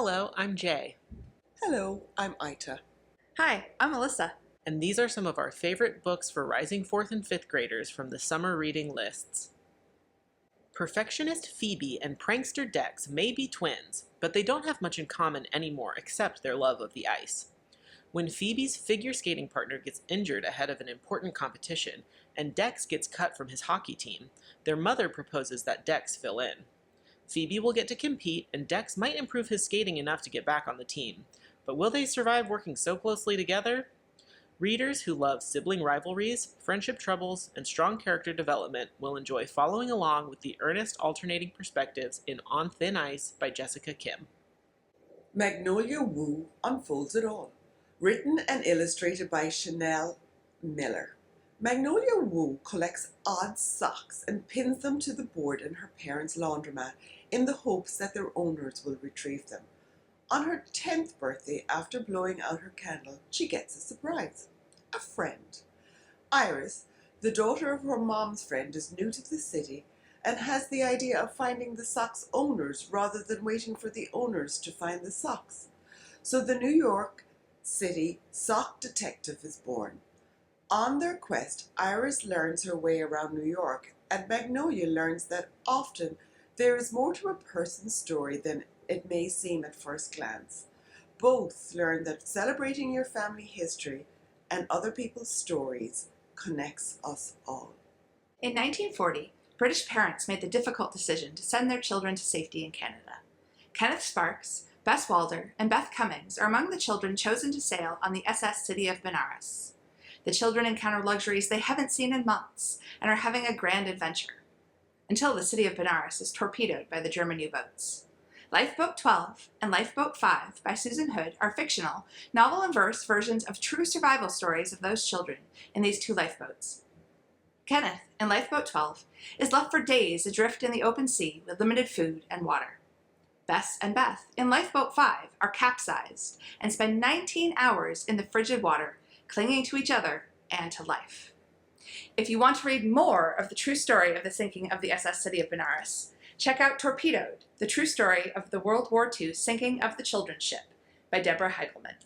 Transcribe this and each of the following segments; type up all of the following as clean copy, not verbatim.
Hello, I'm Jay, Hello, I'm Ita. Hi, I'm Alyssa. and these are some of our favorite books for rising 4th and 5th graders from the summer reading lists. Perfectionist Phoebe and prankster Dex may be twins, but they don't have much in common anymore except their love of the ice. When Phoebe's figure skating partner gets injured ahead of an important competition, and Dex gets cut from his hockey team, their mother proposes that Dex fill in. Phoebe will get to compete, and Dex might improve his skating enough to get back on the team. But will they survive working so closely together? Readers who love sibling rivalries, friendship troubles, and strong character development will enjoy following along with the earnest alternating perspectives in On Thin Ice by Jessica Kim. Magnolia Wu unfolds it all. Written and illustrated by Chanel Miller. Magnolia Wu collects odd socks and pins them to the board in her parents' laundromat in the hopes that their owners will retrieve them. On her 10th birthday, after blowing out her candle, she gets a surprise. A friend. Iris, the daughter of her mom's friend, is new to the city and has the idea of finding the socks' owners rather than waiting for the owners to find the socks. So the New York City sock detective is born. On their quest, Iris learns her way around New York, and Magnolia learns that often there is more to a person's story than it may seem at first glance. Both learn that celebrating your family history and other people's stories connects us all. In 1940, British parents made the difficult decision to send their children to safety in Canada. Kenneth Sparks, Bess Walder, and Beth Cummings are among the children chosen to sail on the SS City of Benares. The children encounter luxuries they haven't seen in months and are having a grand adventure, until the city of Benares is torpedoed by the German U-boats. Lifeboat 12 and Lifeboat 5 by Susan Hood are fictional, novel and verse versions of true survival stories of those children in these two lifeboats. Kenneth, in Lifeboat 12, is left for days adrift in the open sea with limited food and water. Bess and Beth, in Lifeboat 5, are capsized and spend 19 hours in the frigid water, clinging to each other and to life. If you want to read more of the true story of the sinking of the SS City of Benares, check out Torpedoed, the true story of the World War II sinking of the children's ship, by Deborah Heigelman.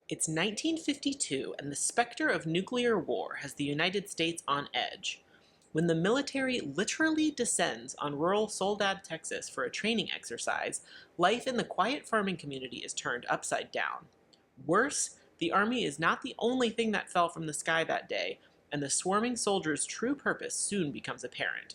It's 1952, and the specter of nuclear war has the United States on edge. When the military literally descends on rural Soledad, Texas for a training exercise, life in the quiet farming community is turned upside down. Worse, the army is not the only thing that fell from the sky that day, and the swarming soldiers' true purpose soon becomes apparent.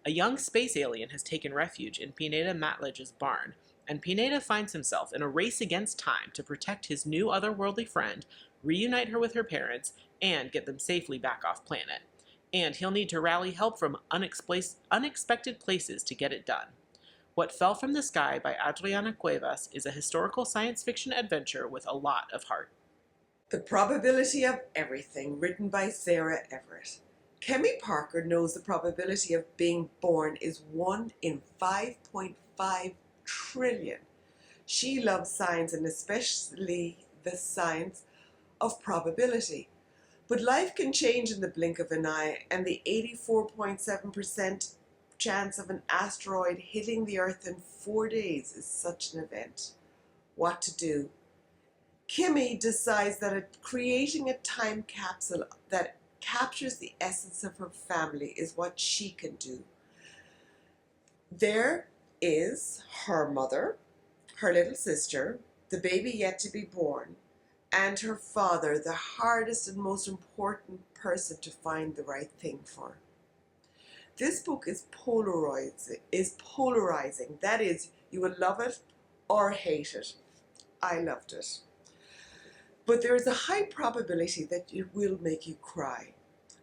A young space alien has taken refuge in Pineda Matlage's barn, and Pineda finds himself in a race against time to protect his new otherworldly friend, reunite her with her parents, and get them safely back off planet. And he'll need to rally help from unexpected places to get it done. What Fell from the Sky by Adriana Cuevas is a historical science fiction adventure with a lot of heart. The Probability of Everything, written by Sarah Everett. Kemi Parker knows the probability of being born is 1 in 5.5 trillion. She loves science, and especially the science of probability. But life can change in the blink of an eye, and the 84.7% chance of an asteroid hitting the Earth in 4 days is such an event. What to do? Kimmy decides that creating a time capsule that captures the essence of her family is what she can do. There is her mother, her little sister, the baby yet to be born, and her father, the hardest and most important person to find the right thing for. This book is polarizing. That is, you will love it or hate it. I loved it. But there is a high probability that it will make you cry.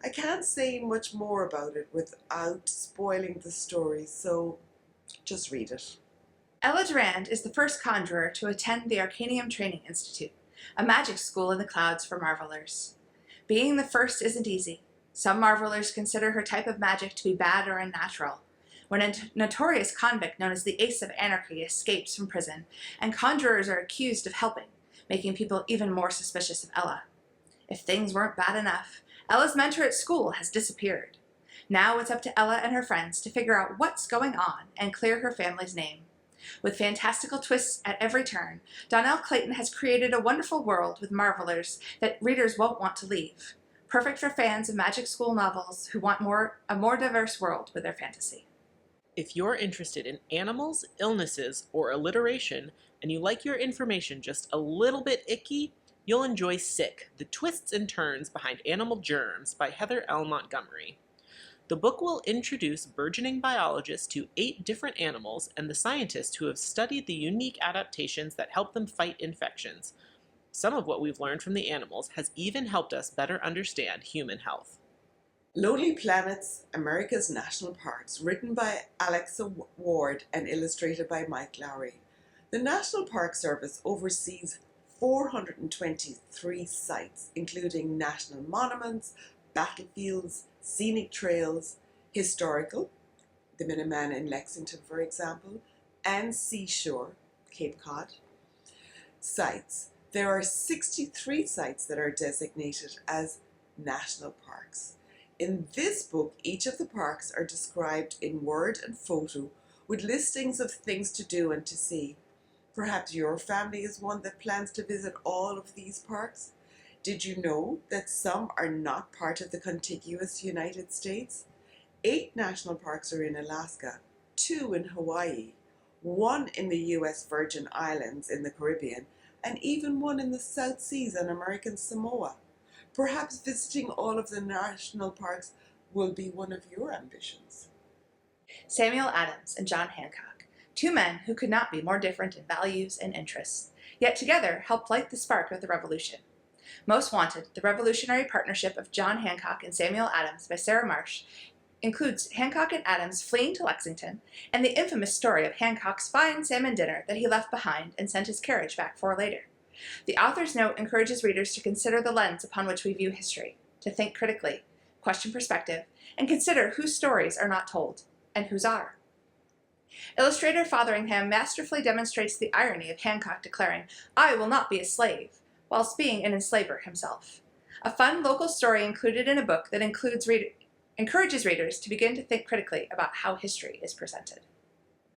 I can't say much more about it without spoiling the story, so just read it. Ella Durand is the first conjurer to attend the Arcanium Training Institute, a magic school in the clouds for marvelers. Being the first isn't easy. Some marvelers consider her type of magic to be bad or unnatural. When a notorious convict known as the Ace of Anarchy escapes from prison, and conjurers are accused of helping, making people even more suspicious of Ella. If things weren't bad enough, Ella's mentor at school has disappeared. Now it's up to Ella and her friends to figure out what's going on and clear her family's name. With fantastical twists at every turn, Donnell Clayton has created a wonderful world with marvelers that readers won't want to leave. Perfect for fans of magic school novels who want a more diverse world with their fantasy. If you're interested in animals, illnesses, or alliteration, and you like your information just a little bit icky, you'll enjoy Sick, The Twists and Turns Behind Animal Germs by Heather L. Montgomery. The book will introduce burgeoning biologists to 8 different animals and the scientists who have studied the unique adaptations that help them fight infections. Some of what we've learned from the animals has even helped us better understand human health. Lonely Planets, America's National Parks, written by Alexa Ward and illustrated by Mike Lowry. The National Park Service oversees 423 sites, including national monuments, battlefields, scenic trails, historical, the Minuteman in Lexington, for example, and seashore, Cape Cod, sites. There are 63 sites that are designated as national parks. In this book, each of the parks are described in word and photo with listings of things to do and to see. Perhaps your family is one that plans to visit all of these parks. Did you know that some are not part of the contiguous United States? 8 national parks are in Alaska, 2 in Hawaii, 1 in the US Virgin Islands in the Caribbean, and even 1 in the South Seas and American Samoa. Perhaps visiting all of the national parks will be one of your ambitions. Samuel Adams and John Hancock, 2 men who could not be more different in values and interests, yet together helped light the spark of the Revolution. Most Wanted, the revolutionary partnership of John Hancock and Samuel Adams by Sarah Marsh, includes Hancock and Adams fleeing to Lexington and the infamous story of Hancock's fine salmon dinner that he left behind and sent his carriage back for later. The author's note encourages readers to consider the lens upon which we view history, to think critically, question perspective, and consider whose stories are not told, and whose are. Illustrator Fotheringham masterfully demonstrates the irony of Hancock declaring, "I will not be a slave," whilst being an enslaver himself. A fun local story included in a book that encourages readers to begin to think critically about how history is presented.